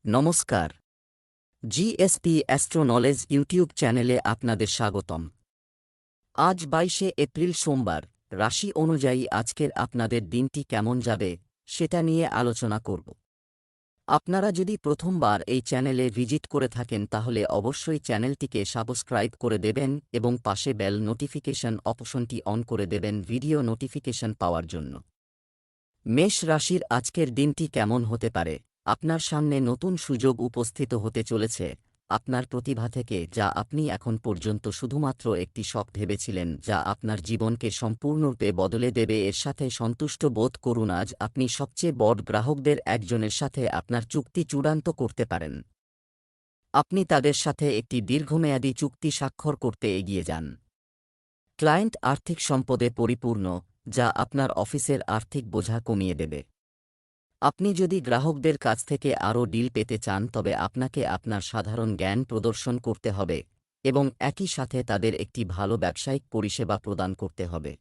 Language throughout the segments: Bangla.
নমস্কার। জিএসপি অ্যাস্ট্রো নলেজ ইউটিউব চ্যানেলে আপনাদের স্বাগতম। আজ 22শে এপ্রিল সোমবার। রাশি অনুযায়ী আজকের আপনাদের দিনটি কেমন যাবে সেটা নিয়ে আলোচনা করব। আপনারা যদি প্রথমবার এই চ্যানেলে ভিজিট করে থাকেন তাহলে অবশ্যই চ্যানেলটিকে সাবস্ক্রাইব করে দেবেন এবং পাশে বেল নোটিফিকেশন অপশনটি অন করে দেবেন ভিডিও নোটিফিকেশন পাওয়ার জন্য। মেষ রাশির আজকের দিনটি কেমন হতে পারে? আপনার সামনে নতুন সুযোগ উপস্থিত হতে চলেছে। আপনার প্রতিভা থেকে, যা আপনি এখন পর্যন্ত শুধুমাত্র একটি শখ ভেবেছিলেন, যা আপনার জীবনকে সম্পূর্ণরূপে বদলে দেবে, এর সাথে সন্তুষ্ট বোধ করুন। আজ আপনি সবচেয়ে বড় গ্রাহকদের একজনের সাথে আপনার চুক্তি চূড়ান্ত করতে পারেন। আপনি তাদের সাথে একটি দীর্ঘমেয়াদী চুক্তি স্বাক্ষর করতে এগিয়ে যান। ক্লায়েন্ট আর্থিক সম্পদে পরিপূর্ণ, যা আপনার অফিসের আর্থিক বোঝা কমিয়ে দেবে। আপনি যদি গ্রাহকদের কাছ থেকে আরও ডিল পেতে চান তবে আপনাকে আপনার সাধারণ জ্ঞান প্রদর্শন করতে হবে এবং একই সাথে তাদের একটি ভালো ব্যবসায়িক পরিষেবা প্রদান করতে হবে।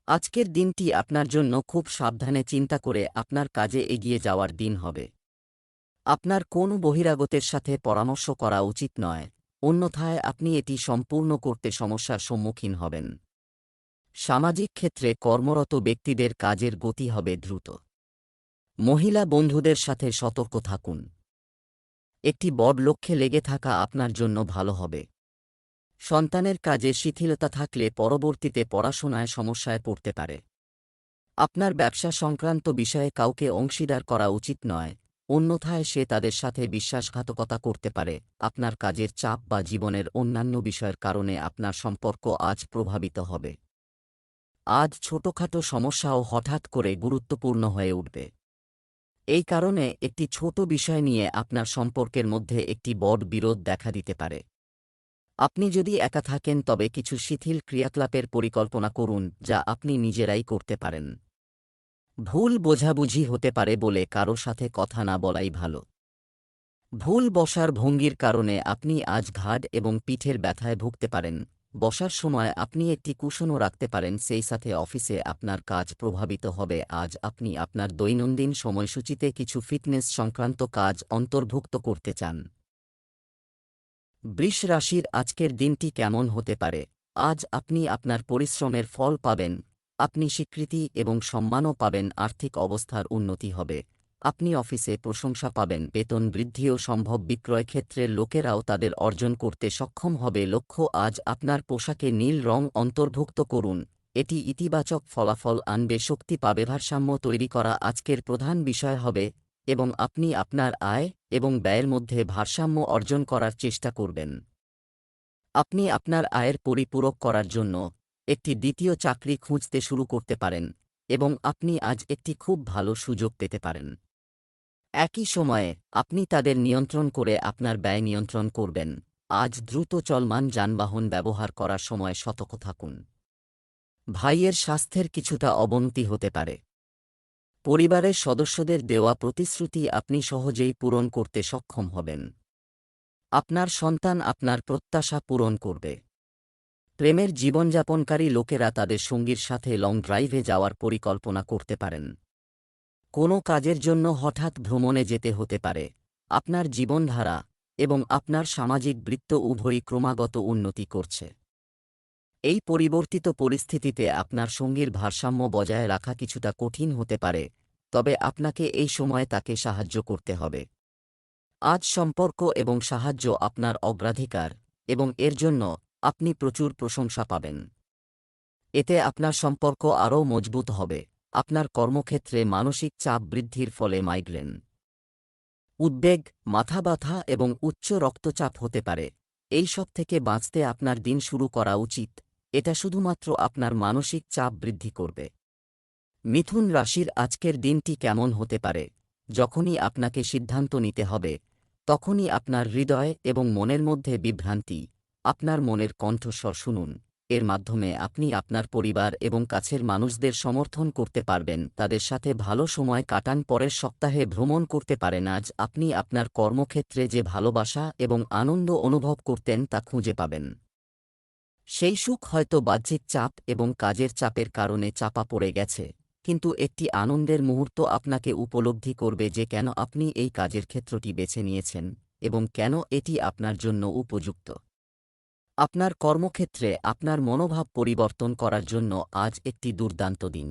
আজকের দিনটি আপনার জন্য খুব সাবধানে চিন্তা করে আপনার কাজে এগিয়ে যাওয়ার দিন হবে। আপনার কোনো বহিরাগতের সাথে পরামর্শ করা উচিত নয়, অন্যথায় আপনি এটি সম্পূর্ণ করতে সমস্যার সম্মুখীন হবেন। সামাজিক ক্ষেত্রে কর্মরত ব্যক্তিদের কাজের গতি হবে দ্রুত। মহিলা বন্ধুদের সাথে সতর্ক থাকুন। একটি বড় লক্ষ্যে লেগে থাকা আপনার জন্য ভালো হবে। সন্তানের কাজে শিথিলতা থাকলে পরবর্তীতে পড়াশোনায় সমস্যায় পড়তে পারে। আপনার ব্যবসা সংক্রান্ত বিষয়ে কাউকে অংশীদার করা উচিত নয়, অন্যথায় সে তাদের সাথে বিশ্বাসঘাতকতা করতে পারে। আপনার কাজের চাপ বা জীবনের অন্যান্য বিষয়ের কারণে আপনার সম্পর্ক আজ প্রভাবিত হবে। আজ ছোটখাটো সমস্যাও হঠাৎ করে গুরুত্বপূর্ণ হয়ে উঠবে। এই কারণে একটি ছোট বিষয় নিয়ে আপনার সম্পর্কের মধ্যে একটি বড় বিরোধ দেখা দিতে পারে। আপনি যদি একা থাকেন তবে কিছু শিথিল ক্রিয়াকলাপের পরিকল্পনা করুন, যা আপনি নিজেরাই করতে পারেন। ভুল বোঝাবুঝি হতে পারে বলে কারো সাথে কথা না বলাই ভালো। ভুল বসার ভঙ্গির কারণে আপনি আজ ঘাড় এবং পিঠের ব্যথায় ভুগতে পারেন। বসার সময় আপনি একটি কুশনও রাখতে পারেন, সেই সাথে অফিসে আপনার কাজ প্রভাবিত হবে। আজ আপনি আপনার দৈনন্দিন সময়সূচিতে কিছু ফিটনেস সংক্রান্ত কাজ অন্তর্ভুক্ত করতে চান। বৃষ রাশির আজকের দিনটি কেমন হতে পারে? আজ আপনি আপনার পরিশ্রমের ফল পাবেন। আপনি স্বীকৃতি এবং সম্মানও পাবেন। আর্থিক অবস্থার উন্নতি হবে। আপনি অফিসে প্রশংসা পাবেন, বেতন বৃদ্ধিও সম্ভব। বিক্রয় ক্ষেত্রের লোকেরাও তাদের অর্জন করতে সক্ষম হবে। লক্ষ্য, আজ আপনার পোশাকে নীল রং অন্তর্ভুক্ত করুন। এটি ইতিবাচক ফলাফল আনবে। শক্তি পাবে। ভারসাম্য তৈরি করা আজকের প্রধান বিষয় হবে এবং আপনি আপনার আয় এবং ব্যয়ের মধ্যে ভারসাম্য অর্জন করার চেষ্টা করবেন। আপনি আপনার আয়ের পরিপূরক করার জন্য একটি দ্বিতীয় চাকরি খুঁজতে শুরু করতে পারেন এবং আপনি আজ একটি খুব ভালো সুযোগ পেতে পারেন। একই সময়ে আপনি তাদের নিয়ন্ত্রণ করে আপনার ব্যয় নিয়ন্ত্রণ করবেন। আজ দ্রুত চলমান যানবাহন ব্যবহার করার সময় সতর্ক থাকুন। ভাইয়ের স্বাস্থ্যের কিছুটা অবনতি হতে পারে। পরিবারের সদস্যদের দেওয়া প্রতিশ্রুতি আপনি সহজেই পূরণ করতে সক্ষম হবেন। আপনার সন্তান আপনার প্রত্যাশা পূরণ করবে। প্রেমের জীবনযাপনকারী লোকেরা তাদের সঙ্গীর সাথে লং ড্রাইভে যাওয়ার পরিকল্পনা করতে পারেন। কোনো কাজের জন্য হঠাৎ ভ্রমণে যেতে হতে পারে। আপনার জীবনধারা এবং আপনার সামাজিক বৃত্ত উভয়ই ক্রমাগত উন্নতি করছে। এই পরিবর্তিত পরিস্থিতিতে আপনার সঙ্গীর ভারসাম্য বজায় রাখা কিছুটা কঠিন হতে পারে, তবে আপনাকে এই সময়ে তাকে সাহায্য করতে হবে। আজ সম্পর্ক এবং সাহায্য আপনার অগ্রাধিকার এবং এর জন্য আপনি প্রচুর প্রশংসা পাবেন। এতে আপনার সম্পর্ক আরও মজবুত হবে। আপনার কর্মক্ষেত্রে মানসিক চাপ বৃদ্ধির ফলে মাইগ্রেন, উদ্বেগ, মাথা ব্যথা এবং উচ্চ রক্তচাপ হতে পারে। এই সব থেকে বাঁচতে আপনার দিন শুরু করা উচিত। এটা শুধুমাত্র আপনার মানসিক চাপ বৃদ্ধি করবে। মিথুন রাশির আজকের দিনটি কেমন হতে পারে? যখনই আপনাকে সিদ্ধান্ত নিতে হবে, তখনই আপনার হৃদয় এবং মনের মধ্যে বিভ্রান্তি। আপনার মনের কণ্ঠস্বর শুনুন। এর মাধ্যমে আপনি আপনার পরিবার এবং কাছের মানুষদের সমর্থন করতে পারবেন। তাদের সাথে ভালো সময় কাটান। পরের সপ্তাহে ভ্রমণ করতে পারেন। আজ আপনি আপনার কর্মক্ষেত্রে যে ভালোবাসা এবং আনন্দ অনুভব করতেন তা খুঁজে পাবেন। সেই সুখ হয়তো বাহ্যিক চাপ এবং কাজের চাপের কারণে চাপা পড়ে গেছে, কিন্তু একটি আনন্দের মুহূর্ত আপনাকে উপলব্ধি করবে যে কেন আপনি এই কাজের ক্ষেত্রটি বেছে নিয়েছেন এবং কেন এটি আপনার জন্য উপযুক্ত। আপনার কর্মক্ষেত্রে আপনার মনোভাব পরিবর্তন করার জন্য আজ একটি দুর্দান্ত দিন।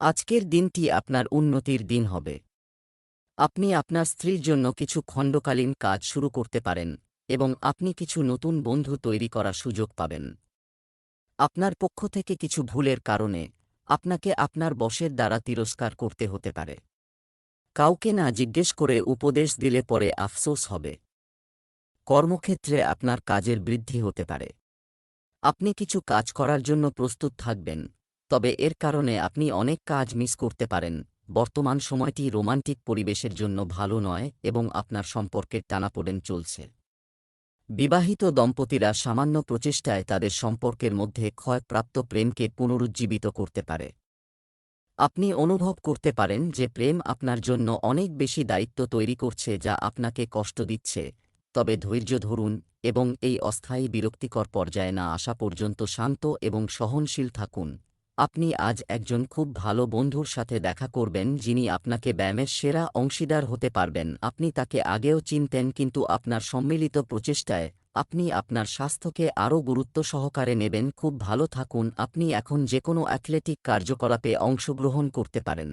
আজকের দিনটি আপনার উন্নতির দিন হবে। আপনি আপনার স্ত্রীর জন্য কিছু খণ্ডকালীন কাজ শুরু করতে পারেন এবং আপনি কিছু নতুন বন্ধু তৈরি করার সুযোগ পাবেন। আপনার পক্ষ থেকে কিছু ভুলের কারণে আপনাকে আপনার বসের দ্বারা তিরস্কার করতে হতে পারে। কাউকে না জিজ্ঞেস করে উপদেশ দিলে পরে আফসোস হবে। কর্মক্ষেত্রে আপনার কাজের বৃদ্ধি হতে পারে। আপনি কিছু কাজ করার জন্য প্রস্তুত থাকবেন, তবে এর কারণে আপনি অনেক কাজ মিস করতে পারেন। বর্তমান সময়টি রোমান্টিক পরিবেশের জন্য ভালো নয় এবং আপনার সম্পর্কের টানাপোড়েন চলছে। বিবাহিত দম্পতিরা সামান্য প্রচেষ্টায় তাদের সম্পর্কের মধ্যে ক্ষয়প্রাপ্ত প্রেমকে পুনরুজ্জীবিত করতে পারে। আপনি অনুভব করতে পারেন যে প্রেম আপনার জন্য অনেক বেশি দায়িত্ব তৈরি করছে যা আপনাকে কষ্ট দিচ্ছে, তবে ধৈর্য ধরুন এবং এই অস্থায়ী বিরক্তিকর পর্যায়ে না আসা পর্যন্ত শান্ত এবং সহনশীল থাকুন। আপনি আজ একজন খুব ভালো বন্ধুর সাথে দেখা করবেন যিনি আপনাকে ব্যায়ামের সেরা অংশীদার হতে পারবেন। আপনি তাকে আগেও চিনতেন কিন্তু আপনার সম্মিলিত প্রচেষ্টায় আপনি আপনার স্বাস্থ্যকে আরও গুরুত্ব সহকারে নেবেন। খুব ভালো থাকুন। আপনি এখন যেকোনো অ্যাথলেটিক কার্যকলাপে অংশগ্রহণ করতে পারেন।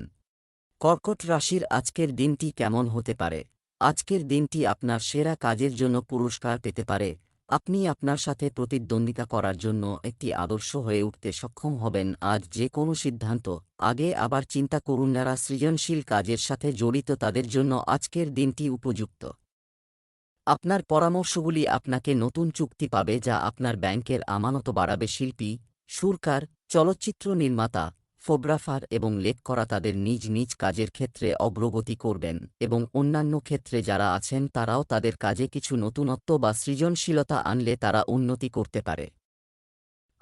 কর্কট রাশির আজকের দিনটি কেমন হতে পারে? আজকের দিনটি আপনার সেরা কাজের জন্য পুরস্কার পেতে পারে। আপনি আপনার সাথে প্রতিদ্বন্দ্বিতা করার জন্য একটি আদর্শ হয়ে উঠতে সক্ষম হবেন। আজ যে কোনো সিদ্ধান্ত আগে আবার চিন্তা করুন। যারা সৃজনশীল কাজের সাথে জড়িত তাদের জন্য আজকের দিনটি উপযুক্ত। আপনার পরামর্শগুলি আপনাকে নতুন চুক্তি পাবে যা আপনার ব্যাংকের আমানত বাড়াবে। শিল্পী, সুরকার, চলচ্চিত্র নির্মাতা, ফটোগ্রাফার এবং লেখ করা তাদের নিজ নিজ কাজের ক্ষেত্রে অগ্রগতি করবেন এবং অন্যান্য ক্ষেত্রে যারা আছেন তারাও তাদের কাজে কিছু নতুনত্ব বা সৃজনশীলতা আনলে তারা উন্নতি করতে পারে।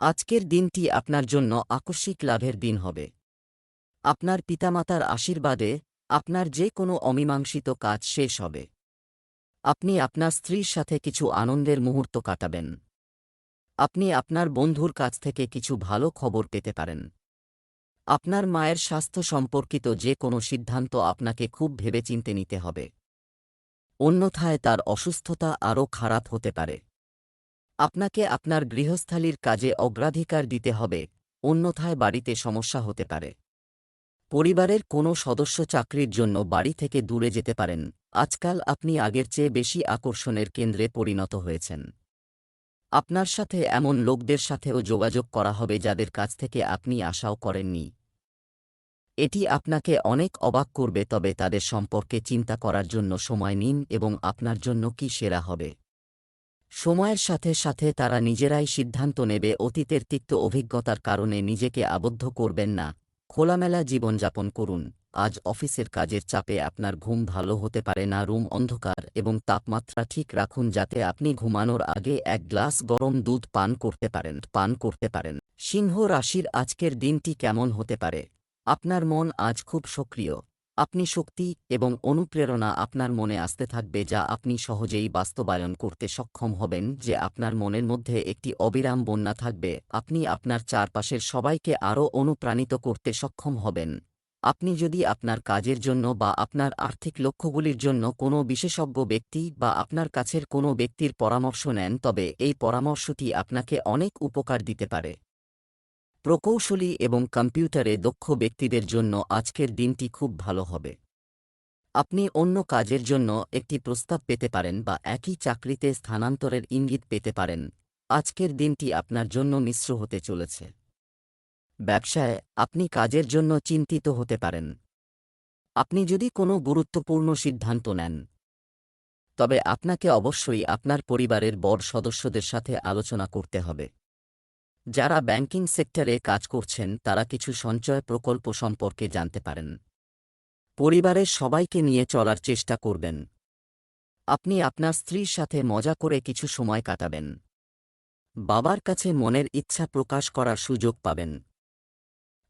আজকের দিনটি আপনার জন্য আকস্মিক লাভের দিন হবে। আপনার পিতামাতার আশীর্বাদে আপনার যে কোনো অমীমাংসিত কাজ শেষ হবে। আপনি আপনার স্ত্রীর সাথে কিছু আনন্দের মুহূর্ত কাটাবেন। আপনি আপনার বন্ধুর কাছ থেকে কিছু ভালো খবর পেতে পারেন। আপনার মায়ের স্বাস্থ্য সম্পর্কিত যে কোনো সিদ্ধান্ত আপনাকে খুব ভেবেচিন্তে নিতে হবে, অন্যথায় তার অসুস্থতা আরও খারাপ হতে পারে। আপনাকে আপনার গৃহস্থালির কাজে অগ্রাধিকার দিতে হবে, অন্যথায় বাড়িতে সমস্যা হতে পারে। পরিবারের কোনো সদস্য চাকরির জন্য বাড়ি থেকে দূরে যেতে পারেন। আজকাল আপনি আগের চেয়ে বেশি আকর্ষণের কেন্দ্রে পরিণত হয়েছেন। আপনার সাথে এমন লোকদের সাথেও যোগাযোগ করা হবে যাদের কাছ থেকে আপনি আশাও করেননি। এটি আপনাকে অনেক অবাক করবে, তবে তাদের সম্পর্কে চিন্তা করার জন্য সময় নিন এবং আপনার জন্য কি সেরা হবে। সময়ের সাথে সাথে তারা নিজেরাই সিদ্ধান্ত নেবে। অতীতের তিক্ত অভিজ্ঞতার কারণে নিজেকে আবদ্ধ করবেন না, খোলামেলা জীবনযাপন করুন। আজ অফিসের কাজের চাপে আপনার ঘুম ভালো হতে পারে না। রুম অন্ধকার এবং তাপমাত্রা ঠিক রাখুন যাতে আপনি ঘুমানোর আগে এক গ্লাস গরম দুধ পান করতে পারেন। সিংহ রাশির আজকের দিনটি কেমন হতে পারে? আপনার মন আজ খুব সক্রিয়। আপনি শক্তি এবং অনুপ্রেরণা আপনার মনে আসতে থাকবে যা আপনি সহজেই বাস্তবায়ন করতে সক্ষম হবেন। যে আপনার মনের মধ্যে একটি অবিরাম বন্যা থাকবে। আপনি আপনার চারপাশের সবাইকে আরও অনুপ্রাণিত করতে সক্ষম হবেন। আপনি যদি আপনার কাজের জন্য বা আপনার আর্থিক লক্ষ্যগুলির জন্য কোনো বিশেষজ্ঞ ব্যক্তি বা আপনার কাছের কোনো ব্যক্তির পরামর্শ নেন তবে এই পরামর্শটি আপনাকে অনেক উপকার দিতে পারে। প্রকৌশলী এবং কম্পিউটারে দক্ষ ব্যক্তিদের জন্য আজকের দিনটি খুব ভালো হবে। আপনি অন্য কাজের জন্য একটি প্রস্তাব পেতে পারেন বা একই চাকরিতে স্থানান্তরের ইঙ্গিত পেতে পারেন। আজকের দিনটি আপনার জন্য মিশ্র হতে চলেছে। ব্যবসায় আপনি কাজের জন্য চিন্তিত হতে পারেন। আপনি যদি কোনো গুরুত্বপূর্ণ সিদ্ধান্ত নেন, তবে আপনাকে অবশ্যই আপনার পরিবারের বড় সদস্যদের সাথে আলোচনা করতে হবে। যারা ব্যাংকিং সেক্টরে কাজ করছেন তারা কিছু সঞ্চয় প্রকল্প সম্পর্কে জানতে পারেন। পরিবারের সবাইকে নিয়ে চলার চেষ্টা করবেন। আপনি আপনার স্ত্রীর সাথে মজা করে কিছু সময় কাটাবেন। বাবার কাছে মনের ইচ্ছা প্রকাশ করার সুযোগ পাবেন।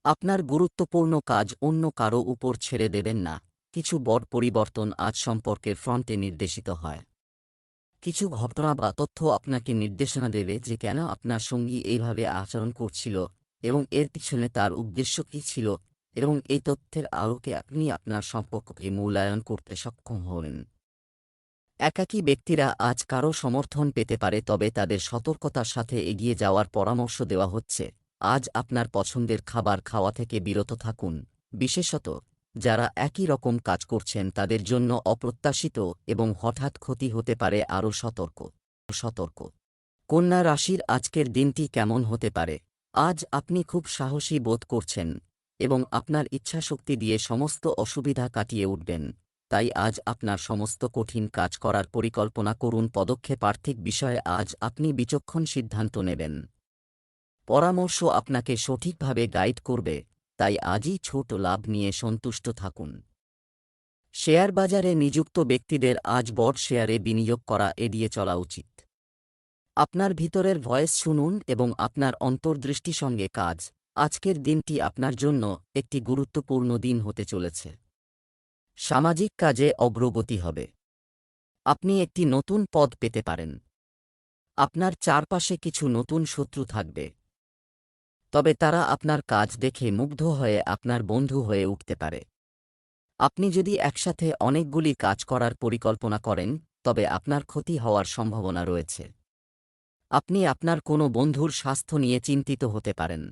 আপনার গুরুত্বপূর্ণ কাজ অন্য কারো উপর ছেড়ে দেবেন না। কিছু বড় পরিবর্তন আজ সম্পর্কের ফ্রন্টে নির্দেশিত হয়। কিছু ঘটনা বা তথ্য আপনাকে নির্দেশনা দেবে যে কেন আপনার সঙ্গী এইভাবে আচরণ করছিল এবং এর পিছনে তার উদ্দেশ্য কী ছিল। এবং এই তথ্যের আলোকে আপনি আপনার সম্পর্ককে মূল্যায়ন করতে সক্ষম হবেন। একাকী ব্যক্তিরা আজ কারও সমর্থন পেতে পারে, তবে তাদের সতর্কতার সাথে এগিয়ে যাওয়ার পরামর্শ দেওয়া হচ্ছে। আজ আপনার পছন্দের খাবার খাওয়া থেকে বিরত থাকুন, বিশেষত যারা একই রকম কাজ করছেন তাদের জন্য অপ্রত্যাশিত এবং হঠাৎ ক্ষতি হতে পারে। আরও সতর্ক। কন্যা রাশির আজকের দিনটি কেমন হতে পারে? আজ আপনি খুব সাহসী বোধ করছেন এবং আপনার ইচ্ছাশক্তি দিয়ে সমস্ত অসুবিধা কাটিয়ে উঠবেন। তাই আজ আপনার সমস্ত কঠিন কাজ করার পরিকল্পনা করুন। পদক্ষেপ আর্থিক বিষয়ে আজ আপনি বিচক্ষণ সিদ্ধান্ত নেবেন। পরামর্শ আপনাকে সঠিকভাবে গাইড করবে, তাই আজই ছোট লাভ নিয়ে সন্তুষ্ট থাকুন। শেয়ার বাজারে নিযুক্ত ব্যক্তিদের আজ বড় শেয়ারে বিনিয়োগ করা এড়িয়ে চলা উচিত। আপনার ভিতরের ভয়েস শুনুন এবং আপনার অন্তর্দৃষ্টি সঙ্গে কাজ। আজকের দিনটি আপনার জন্য একটি গুরুত্বপূর্ণ দিন হতে চলেছে। সামাজিক কাজে অগ্রগতি হবে। আপনি একটি নতুন পদ পেতে পারেন। আপনার চারপাশে কিছু নতুন শত্রু থাকবে, তবে তারা আপনার কাজ দেখে মুগ্ধ হয়ে আপনার বন্ধু হয়ে উঠতে পারে। আপনি যদি একসাথে অনেকগুলি কাজ করার পরিকল্পনা করেন, তবে আপনার ক্ষতি হওয়ার সম্ভাবনা রয়েছে। আপনি আপনার কোনো বন্ধুর স্বাস্থ্য নিয়ে চিন্তিত হতে পারেন।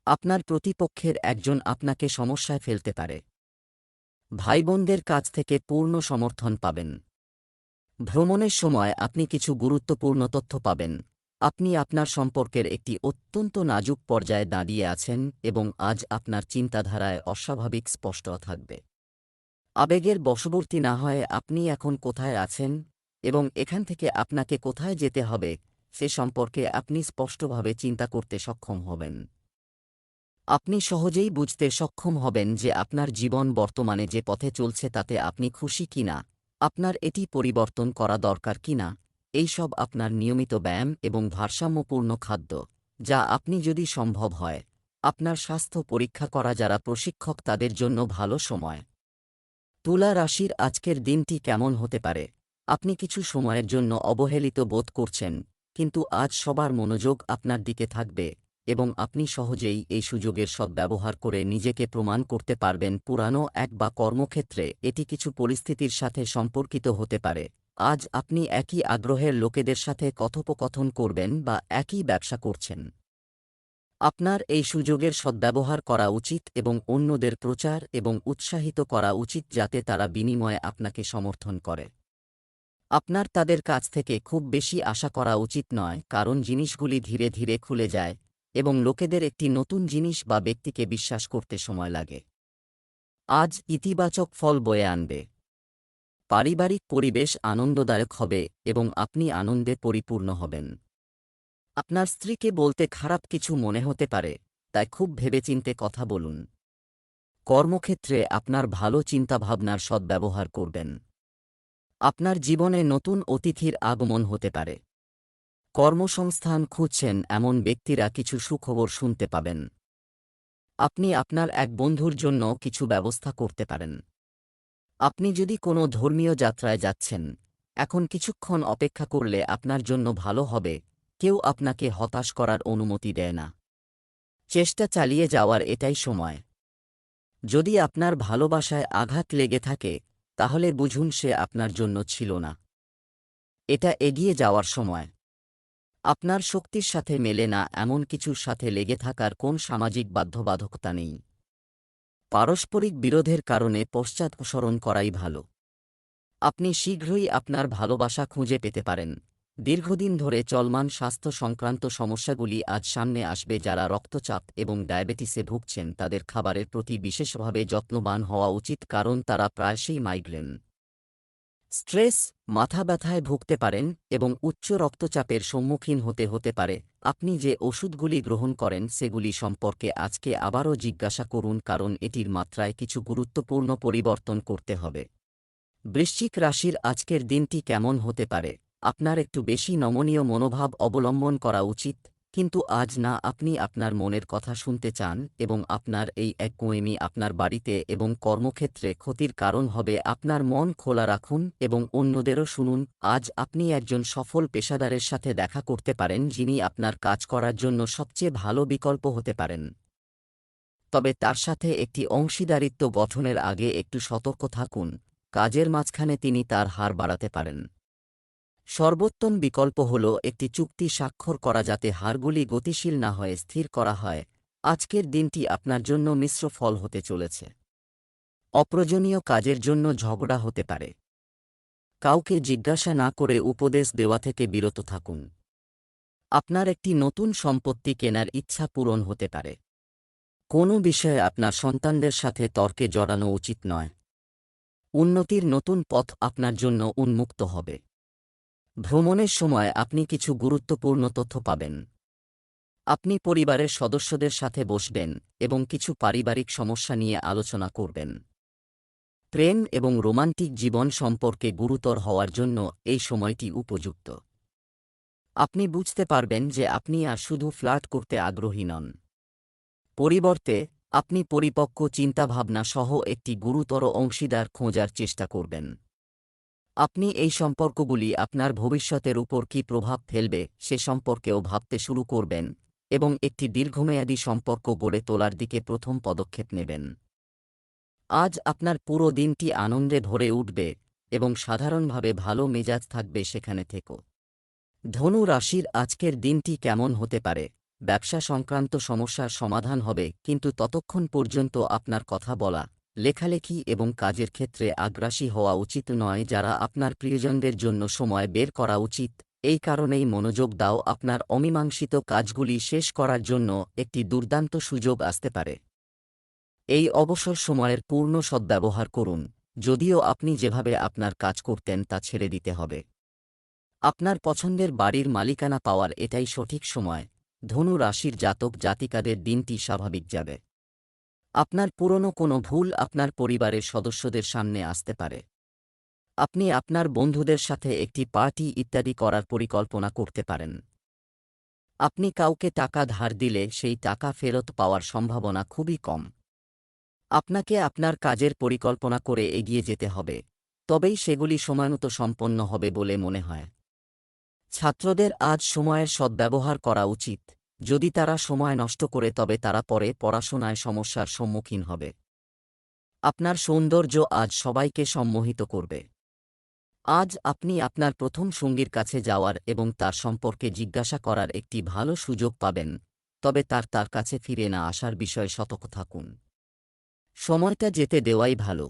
আপনার প্রতিপক্ষের একজন আপনাকে সমস্যায় ফেলতে পারে। ভাইবোনদের কাছ থেকে পূর্ণ সমর্থন পাবেন। ভ্রমণের সময় আপনি কিছু গুরুত্বপূর্ণ তথ্য পাবেন। আপনি আপনার সম্পর্কের একটি অত্যন্ত নাজুক পর্যায়ে দাঁড়িয়ে আছেন এবং আজ আপনার চিন্তাধারায় অস্বাভাবিক স্পষ্ট থাকবে। আবেগের বশবর্তী না হয়ে আপনি এখন কোথায় আছেন এবং এখান থেকে আপনাকে কোথায় যেতে হবে সে সম্পর্কে আপনি স্পষ্টভাবে চিন্তা করতে সক্ষম হবেন। আপনি সহজেই বুঝতে সক্ষম হবেন যে আপনার জীবন বর্তমানে যে পথে চলছে তাতে আপনি খুশি কিনা, আপনার এটি পরিবর্তন করা দরকার কিনা। এইসব আপনার নিয়মিত ব্যায়াম এবং ভারসাম্যপূর্ণ খাদ্য, যা আপনি যদি সম্ভব হয় আপনার স্বাস্থ্য পরীক্ষা করা, যারা প্রশিক্ষক তাদের জন্য ভালো সময়। তুলা রাশির আজকের দিনটি কেমন হতে পারে? আপনি কিছু সময়ের জন্য অবহেলিত বোধ করছেন, কিন্তু আজ সবার মনোযোগ আপনার দিকে থাকবে এবং আপনি সহজেই এই সুযোগের সদ্ব্যবহার করে নিজেকে প্রমাণ করতে পারবেন। পুরানো এক বা কর্মক্ষেত্রে এটি কিছু পরিস্থিতির সাথে সম্পর্কিত হতে পারে। আজ আপনি একই আগ্রহের লোকেদের সাথে কথোপকথন করবেন বা একই ব্যবসা করছেন। আপনার এই সুযোগের সদ্ব্যবহার করা উচিত এবং অন্যদের প্রচার এবং উৎসাহিত করা উচিত যাতে তারা বিনিময়ে আপনাকে সমর্থন করে। আপনার তাদের কাছ থেকে খুব বেশি আশা করা উচিত নয়, কারণ জিনিসগুলি ধীরে ধীরে খুলে যায় এবং লোকেদের একটি নতুন জিনিস বা ব্যক্তিকে বিশ্বাস করতে সময় লাগে। আজ ইতিবাচক ফল বয়ে আনবে। পারিবারিক পরিবেশ আনন্দদায়ক হবে এবং আপনি আনন্দে পরিপূর্ণ হবেন। আপনার স্ত্রীকে বলতে খারাপ কিছু মনে হতে পারে, তাই খুব ভেবেচিন্তে কথা বলুন। কর্মক্ষেত্রে আপনার ভালো চিন্তাভাবনার সদ্ব্যবহার করবেন। আপনার জীবনে নতুন অতিথির আগমন হতে পারে। কর্মসংস্থান খুঁজছেন এমন ব্যক্তিরা কিছু সুখবর শুনতে পাবেন। আপনি আপনার এক বন্ধুর জন্য কিছু ব্যবস্থা করতে পারেন। আপনি যদি কোনো ধর্মীয় যাত্রায় যাচ্ছেন, এখন কিছুক্ষণ অপেক্ষা করলে আপনার জন্য ভালো হবে। কেউ আপনাকে হতাশ করার অনুমতি দেয় না। চেষ্টা চালিয়ে যাওয়ার এটাই সময়। যদি আপনার ভালোবাসায় আঘাত লেগে থাকে, তাহলে বুঝুন সে আপনার জন্য ছিল না। এটা এগিয়ে যাওয়ার সময়। আপনার শক্তির সাথে মেলে না এমন কিছুর সাথে লেগে থাকার কোন সামাজিক বাধ্যবাধকতা নেই। পারস্পরিক বিরোধের কারণে পশ্চাদপসরণ করাই ভালো। আপনি শীঘ্রই আপনার ভালোবাসা খুঁজে পেতে পারেন। দীর্ঘদিন ধরে চলমান স্বাস্থ্য সংক্রান্ত সমস্যাগুলি আজ সামনে আসবে। যারা রক্তচাপ এবং ডায়াবেটিসে ভুগছেন তাদের খাবারের প্রতি বিশেষভাবে যত্নবান হওয়া উচিত, কারণ তারা প্রায়শই মাইগ্রেন, স্ট্রেস, মাথা ব্যথায় ভুগতে পারেন এবং উচ্চ রক্তচাপের সম্মুখীন হতে পারে। আপনি যে ওষুধগুলি গ্রহণ করেন সেগুলি সম্পর্কে আজকে আবারও জিজ্ঞাসা করুন, কারণ এটির মাত্রায় কিছু গুরুত্বপূর্ণ পরিবর্তন করতে হবে। বৃশ্চিক রাশির আজকের দিনটি কেমন হতে পারে? আপনার একটু বেশি নমনীয় মনোভাব অবলম্বন করা উচিত, কিন্তু আজ না আপনি আপনার মনের কথা শুনতে চান এবং আপনার এই একগুঁয়েমি আপনার বাড়িতে এবং কর্মক্ষেত্রে ক্ষতির কারণ হবে। আপনার মন খোলা রাখুন এবং অন্যদেরও শুনুন। আজ আপনি একজন সফল পেশাদারের সাথে দেখা করতে পারেন যিনি আপনার কাজ করার জন্য সবচেয়ে ভালো বিকল্প হতে পারেন। তবে তার সাথে একটি অংশীদারিত্ব গঠনের আগে একটু সতর্ক থাকুন, কাজের মাঝখানে তিনি তার হার বাড়াতে পারেন। সর্বোত্তম বিকল্প হল একটি চুক্তি স্বাক্ষর করা যাতে হারগুলি গতিশীল না হয়ে স্থির করা হয়। আজকের দিনটি আপনার জন্য মিশ্র ফল হতে চলেছে। অপ্রয়োজনীয় কাজের জন্য ঝগড়া হতে পারে। কাউকে জিজ্ঞাসা না করে উপদেশ দেওয়া থেকে বিরত থাকুন। আপনার একটি নতুন সম্পত্তি কেনার ইচ্ছা পূরণ হতে পারে। কোনো বিষয়ে আপনার সন্তানদের সাথে তর্কে জড়ানো উচিত নয়। উন্নতির নতুন পথ আপনার জন্য উন্মুক্ত হবে। ভ্রমণের সময় আপনি কিছু গুরুত্বপূর্ণ তথ্য পাবেন। আপনি পরিবারের সদস্যদের সাথে বসবেন এবং কিছু পারিবারিক সমস্যা নিয়ে আলোচনা করবেন। প্রেম এবং রোমান্টিক জীবন সম্পর্কে গুরুতর হওয়ার জন্য এই সময়টি উপযুক্ত। আপনি বুঝতে পারবেন যে আপনি আর শুধু ফ্লার্ট করতে আগ্রহী নন। পরিবর্তে আপনি পরিপক্ক চিন্তাভাবনা সহ একটি গুরুতর অংশীদার খোঁজার চেষ্টা করবেন। আপনি এই সম্পর্কগুলি আপনার ভবিষ্যতের উপর কী প্রভাব ফেলবে সে সম্পর্কেও ভাবতে শুরু করবেন এবং একটি দীর্ঘমেয়াদী সম্পর্ক গড়ে তোলার দিকে প্রথম পদক্ষেপ নেবেন। আজ আপনার পুরো দিনটি আনন্দে ভরে উঠবে এবং সাধারণভাবে ভালো মেজাজ থাকবে সেখানে থেকো। ধনু রাশির আজকের দিনটি কেমন হতে পারে? ব্যবসা সংক্রান্ত সমস্যার সমাধান হবে, কিন্তু ততক্ষণ পর্যন্ত আপনার কথা বলা, লেখালেখি এবং কাজের ক্ষেত্রে আগ্রাসী হওয়া উচিত নয়। যারা আপনার প্রিয়জনদের জন্য সময় বের করা উচিত। এই কারণেই মনোযোগ দাও। আপনার অমীমাংসিত কাজগুলি শেষ করার জন্য একটি দুর্দান্ত সুযোগ আসতে পারে। এই অবসর সময়ের পূর্ণ সদ্ব্যবহার করুন, যদিও আপনি যেভাবে আপনার কাজ করতেন তা ছেড়ে দিতে হবে। আপনার পছন্দের বাড়ির মালিকানা পাওয়ার এটাই সঠিক সময়। ধনু রাশির জাতক জাতিকাদের দিনটি স্বাভাবিক যাবে। আপনার পুরনো কোনো ভুল আপনার পরিবারের সদস্যদের সামনে আসতে পারে। আপনি আপনার বন্ধুদের সাথে একটি পার্টি ইত্যাদি করার পরিকল্পনা করতে পারেন। আপনি কাউকে টাকা ধার দিলে সেই টাকা ফেরত পাওয়ার সম্ভাবনা খুবই কম। আপনাকে আপনার কাজের পরিকল্পনা করে এগিয়ে যেতে হবে, তবেই সেগুলি সময়মতো সম্পন্ন হবে বলে মনে হয়। ছাত্রদের আজ সময়ের সদ্ব্যবহার করা উচিত। যদি তারা সময় নষ্ট করে তবে তারা পরে পড়াশোনায় সমস্যার সম্মুখীন হবে। আপনার সৌন্দর্য আজ সবাইকে সম্মোহিত করবে। আজ আপনি আপনার প্রথম সঙ্গীর কাছে যাওয়ার এবং তার সম্পর্কে জিজ্ঞাসা করার একটি ভালো সুযোগ পাবেন, তবে তার কাছে ফিরে না আসার বিষয়ে সতর্ক থাকুন। সময়টা যেতে দেওয়াই ভালো।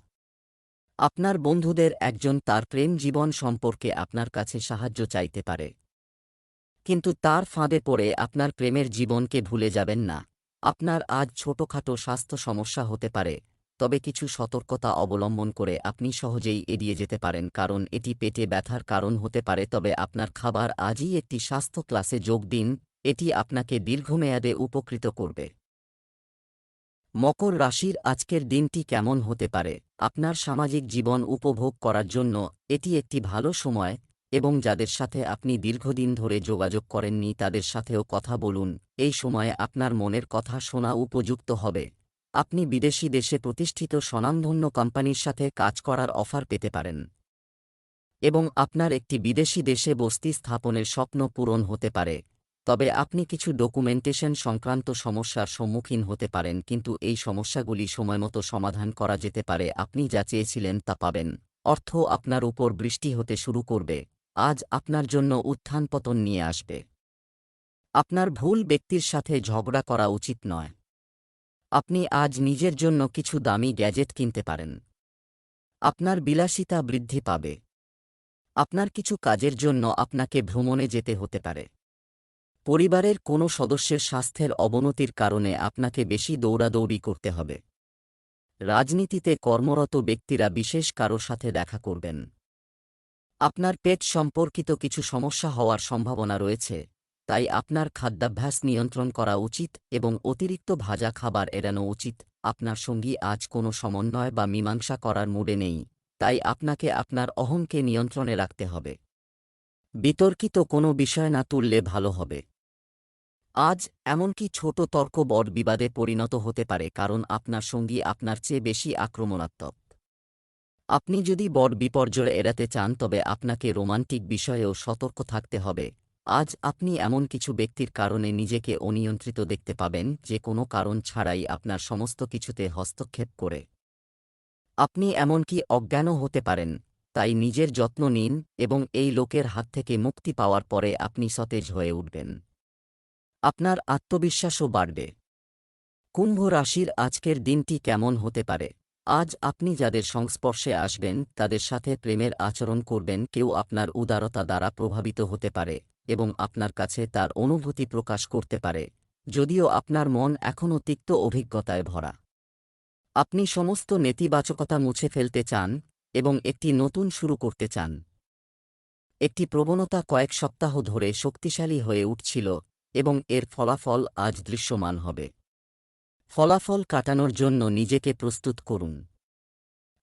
আপনার বন্ধুদের একজন তার প্রেম জীবন সম্পর্কে আপনার কাছে সাহায্য চাইতে পারে, কিন্তু তার ফাঁদে পড়ে আপনার প্রেমের জীবনকে ভুলে যাবেন না। আপনার আজ ছোটখাটো স্বাস্থ্য সমস্যা হতে পারে, তবে কিছু সতর্কতা অবলম্বন করে আপনি সহজেই এড়িয়ে যেতে পারেন, কারণ এটি পেটে ব্যথার কারণ হতে পারে। তবে আপনার খাবার আজই একটি স্বাস্থ্য ক্লাসে যোগ দিন, এটি আপনাকে দীর্ঘমেয়াদে উপকৃত করবে। মকর রাশির আজকের দিনটি কেমন হতে পারে? আপনার সামাজিক জীবন উপভোগ করার জন্য এটি একটি ভালো সময় এবং যাদের সাথে আপনি দীর্ঘদিন ধরে যোগাযোগ করেননি তাদের সাথেও কথা বলুন। এই সময়ে আপনার মনের কথা শোনা উপযুক্ত হবে। আপনি বিদেশি দেশে প্রতিষ্ঠিত স্বনামধন্য কোম্পানির সাথে কাজ করার অফার পেতে পারেন এবং আপনার একটি বিদেশি দেশে বসতি স্থাপনের স্বপ্ন পূরণ হতে পারে। তবে আপনি কিছু ডকুমেন্টেশন সংক্রান্ত সমস্যার সম্মুখীন হতে পারেন, কিন্তু এই সমস্যাগুলি সময়মতো সমাধান করা যেতে পারে। আপনি যা চেয়েছিলেন তা পাবেন। অর্থ আপনার উপর বৃষ্টি হতে শুরু করবে। আজ আপনার জন্য উত্থান পতন নিয়ে আসবে। আপনার ভুল ব্যক্তির সাথে ঝগড়া করা উচিত নয়। আপনি আজ নিজের জন্য কিছু দামি গ্যাজেট কিনতে পারেন। আপনার বিলাসিতা বৃদ্ধি পাবে। আপনার কিছু কাজের জন্য আপনাকে ভ্রমণে যেতে হতে পারে। পরিবারের কোনো সদস্যের স্বাস্থ্যের অবনতির কারণে আপনাকে বেশি দৌড়াদৌড়ি করতে হবে। রাজনীতিতে কর্মরত ব্যক্তিরা বিশেষ কারো সাথে দেখা করবেন। আপনার পেট সম্পর্কিত কিছু সমস্যা হওয়ার সম্ভাবনা রয়েছে, তাই আপনার খাদ্যাভ্যাস নিয়ন্ত্রণ করা উচিত এবং অতিরিক্ত ভাজা খাবার এড়ানো উচিত। আপনার সঙ্গী আজ কোনো সমন্বয় বা মীমাংসা করার মুডে নেই, তাই আপনাকে আপনার অহংকে নিয়ন্ত্রণে রাখতে হবে। বিতর্কিত কোনো বিষয় না তুললে ভালো হবে। আজ এমনকি ছোট তর্ক বড় বিবাদে পরিণত হতে পারে, কারণ আপনার সঙ্গী আপনার চেয়ে বেশি আক্রমণাত্মক। আপনি যদি বড় বিপর্যয় এড়াতে চান তবে আপনাকে রোমান্টিক বিষয়েও সতর্ক থাকতে হবে। আজ আপনি এমন কিছু ব্যক্তির কারণে নিজেকে অনিয়ন্ত্রিত দেখতে পাবেন যে কোনো কারণ ছাড়াই আপনার সমস্ত কিছুতে হস্তক্ষেপ করে। আপনি এমনকি অজ্ঞানও হতে পারেন, তাই নিজের যত্ন নিন এবং এই লোকের হাত থেকে মুক্তি পাওয়ার পরে আপনি সতেজ হয়ে উঠবেন। আপনার আত্মবিশ্বাসও বাড়বে। কুম্ভ রাশির আজকের দিনটি কেমন হতে পারে? আজ আপনি যাদের সংস্পর্শে আসবেন তাদের সাথে প্রেমের আচরণ করবেন। কেউ আপনার উদারতা দ্বারা প্রভাবিত হতে পারে এবং আপনার কাছে তার অনুভূতি প্রকাশ করতে পারে, যদিও আপনার মন এখনও তিক্ত অভিজ্ঞতায় ভরা। আপনি সমস্ত নেতিবাচকতা মুছে ফেলতে চান এবং একটি নতুন শুরু করতে চান। একটি প্রবণতা কয়েক সপ্তাহ ধরে শক্তিশালী হয়ে উঠছিল এবং এর ফলাফল আজ দৃশ্যমান হবে। ফলাফল কাটানোর জন্য নিজেকে প্রস্তুত করুন।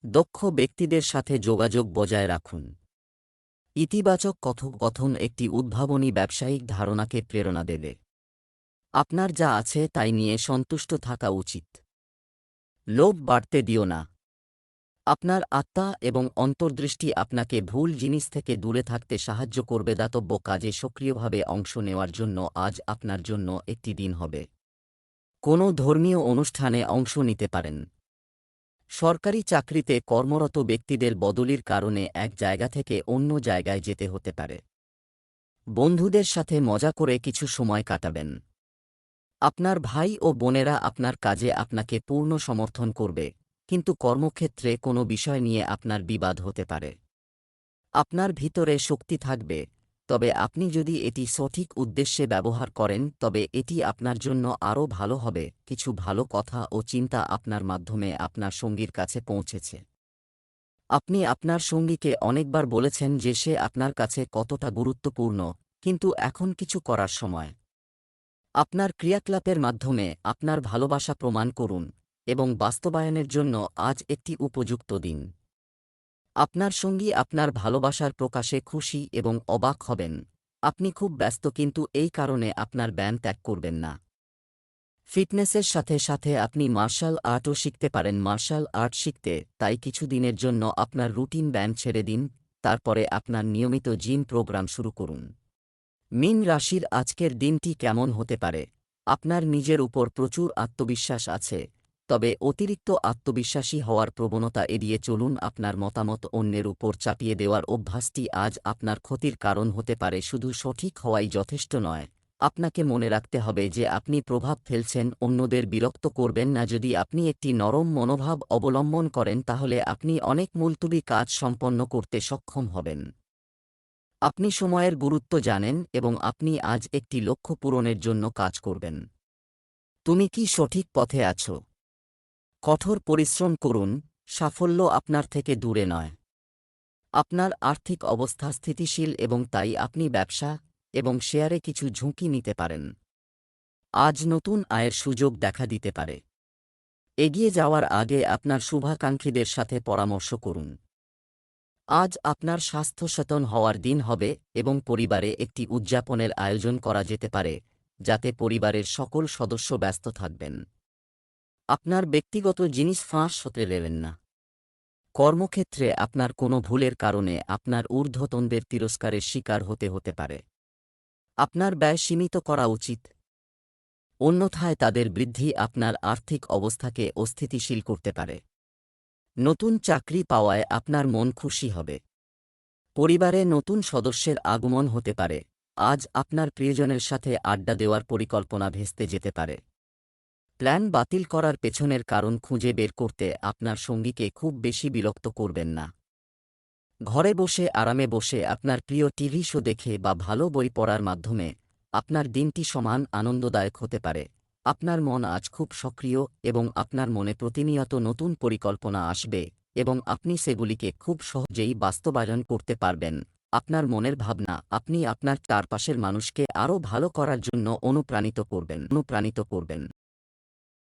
দক্ষ ব্যক্তিদের সাথে যোগাযোগ বজায় রাখুন। ইতিবাচক কথোপকথন একটি উদ্ভাবনী ব্যবসায়িক ধারণাকে প্রেরণা দেবে। আপনার যা আছে তাই নিয়ে সন্তুষ্ট থাকা উচিত। লোভ বাড়তে দিও না। আপনার আত্মা এবং অন্তর্দৃষ্টি আপনাকে ভুল জিনিস থেকে দূরে থাকতে সাহায্য করবে। দাতব্য কাজে সক্রিয়ভাবে অংশ নেওয়ার জন্য আজ আপনার জন্য একটি দিন হবে। কোনো ধর্মীয় অনুষ্ঠানে অংশ নিতে পারেন। সরকারি চাকরিতে কর্মরত ব্যক্তিদের বদলির কারণে এক জায়গা থেকে অন্য জায়গায় যেতে হতে পারে। বন্ধুদের সাথে মজা করে কিছু সময় কাটাবেন। আপনার ভাই ও বোনেরা আপনার কাজে আপনাকে পূর্ণ সমর্থন করবে, কিন্তু কর্মক্ষেত্রে কোনো বিষয় নিয়ে আপনার বিবাদ হতে পারে। আপনার ভিতরে শক্তি থাকবে, তবে আপনি যদি এটি সঠিক উদ্দেশ্যে ব্যবহার করেন তবে এটি আপনার জন্য আরও ভালো হবে। কিছু ভালো কথা ও চিন্তা আপনার মাধ্যমে আপনার সঙ্গীর কাছে পৌঁছেছে। আপনি আপনার সঙ্গীকে অনেকবার বলেছেন যে সে আপনার কাছে কতটা গুরুত্বপূর্ণ, কিন্তু এখন কিছু করার সময়। আপনার ক্রিয়াকলাপের মাধ্যমে আপনার ভালোবাসা প্রমাণ করুন এবং বাস্তবায়নের জন্য আজ একটি উপযুক্ত দিন। আপনার সঙ্গী আপনার ভালোবাসার প্রকাশে খুশি এবং অবাক হবেন। আপনি খুব ব্যস্ত, কিন্তু এই কারণে আপনার ব্যায়াম ত্যাগ করবেন না। ফিটনেসের সাথে সাথে আপনি মার্শাল আর্টও শিখতে পারেন। মার্শাল আর্ট শিখতে তাই কিছু দিনের জন্য আপনার রুটিন ব্যায়াম ছেড়ে দিন, তারপরে আপনার নিয়মিত জিম প্রোগ্রাম শুরু করুন। মীন রাশির আজকের দিনটি কেমন হতে পারে? আপনার নিজের উপর প্রচুর আত্মবিশ্বাস আছে, তবে অতিরিক্ত আত্মবিশ্বাসী হওয়ার প্রবণতা এড়িয়ে চলুন। আপনার মতামত অন্যের উপর চাপিয়ে দেওয়ার অভ্যাসটি আজ আপনার ক্ষতির কারণ হতে পারে। শুধু সঠিক হওয়াই যথেষ্ট নয়, আপনাকে মনে রাখতে হবে যে আপনি প্রভাব ফেলছেন। অন্যদের বিরক্ত করবেন না। যদি আপনি একটি নরম মনোভাব অবলম্বন করেন তাহলে আপনি অনেক মুলতুবি কাজ সম্পন্ন করতে সক্ষম হবেন। আপনি সময়ের গুরুত্ব জানেন এবং আপনি আজ একটি লক্ষ্য পূরণের জন্য কাজ করবেন। তুমি কি সঠিক পথে আছো? কঠোর পরিশ্রম করুন, সাফল্য আপনার থেকে দূরে নয়। আপনার আর্থিক অবস্থা স্থিতিশীল এবং তাই আপনি ব্যবসা এবং শেয়ারে কিছু ঝুঁকি নিতে পারেন। আজ নতুন আয়ের সুযোগ দেখা দিতে পারে। এগিয়ে যাওয়ার আগে আপনার শুভাকাঙ্ক্ষীদের সাথে পরামর্শ করুন। আজ আপনার স্বাস্থ্য সচেতন হওয়ার দিন হবে এবং পরিবারে একটি উদযাপনের আয়োজন করা যেতে পারে, যাতে পরিবারের সকল সদস্য ব্যস্ত থাকবেন। আপনার ব্যক্তিগত জিনিস ফাঁস হতে দেবেন না। কর্মক্ষেত্রে আপনার কোনো ভুলের কারণে আপনার ঊর্ধ্বতনদের তিরস্কারের শিকার হতে পারে। আপনার ব্যয় সীমিত করা উচিত, অন্যথায় তাদের বৃদ্ধি আপনার আর্থিক অবস্থাকে অস্থিতিশীল করতে পারে। নতুন চাকরি পাওয়ায় আপনার মন খুশি হবে। পরিবারে নতুন সদস্যের আগমন হতে পারে। আজ আপনার প্রিয়জনের সাথে আড্ডা দেওয়ার পরিকল্পনা ভেস্তে যেতে পারে। প্ল্যান বাতিল করার পেছনের কারণ খুঁজে বের করতে আপনার সঙ্গীকে খুব বেশি বিরক্ত করবেন না। ঘরে বসে আরামে বসে আপনার প্রিয় টিভি শো দেখে বা ভালো বই পড়ার মাধ্যমে আপনার দিনটি সমান আনন্দদায়ক হতে পারে। আপনার মন আজ খুব সক্রিয় এবং আপনার মনে প্রতিনিয়ত নতুন পরিকল্পনা আসবে এবং আপনি সেগুলিকে খুব সহজেই বাস্তবায়ন করতে পারবেন। আপনার মনের ভাবনা আপনি আপনার চারপাশের মানুষকে আরও ভালো করার জন্য অনুপ্রাণিত করবেন।